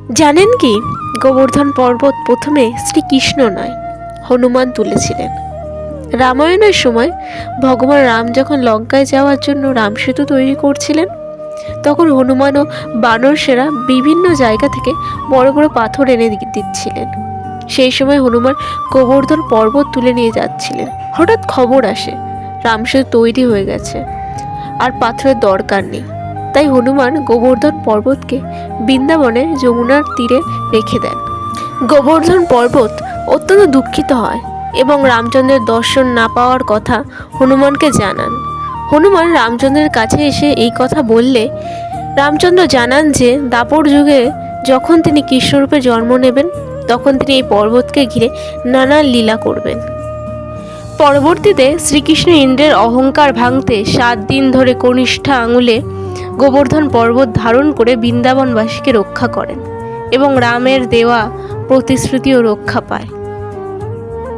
জানেন কি, গোবর্ধন পর্বত প্রথমে শ্রীকৃষ্ণ নয়, হনুমান তুলেছিলেন। রামায়ণের সময় ভগবান রাম যখন লঙ্কায় যাওয়ার জন্য রামসেতু তৈরি করছিলেন, তখন হনুমান ও বানরসেরা বিভিন্ন জায়গা থেকে বড় বড় পাথর এনে দিচ্ছিলেন। সেই সময় হনুমান গোবর্ধন পর্বত তুলে নিয়ে যাচ্ছিলেন। হঠাৎ খবর আসে রামসেতু তৈরি হয়ে গেছে, আর পাথরের দরকার নেই। তাই হনুমান গোবর্ধন পর্বতকে বৃন্দাবনে যমুনার তীরে রেখে দেন। গোবর্ধন পর্বত অত্যন্ত দুঃখিত হয় এবং রামচন্দ্রের দর্শন না পাওয়ার কথা হনুমানকে জানান। হনুমান রামচন্দ্রের কাছে এসে এই কথা বললে রামচন্দ্র জানান যে দাপর যুগে যখন তিনি কৃষ্ণরূপে জন্ম নেবেন, তখন তিনি এই পর্বতকে ঘিরে নানা লীলা করবেন। পরবর্তীতে শ্রীকৃষ্ণ ইন্দ্রের অহংকার ভাঙতে 7 দিন ধরে কনিষ্ঠ আঙুলে গোবর্ধন পর্বত ধারণ করে বৃন্দাবনবাসীকে রক্ষা করেন এবং রামের দেওয়া প্রতিশ্রুতিও রক্ষা পায়।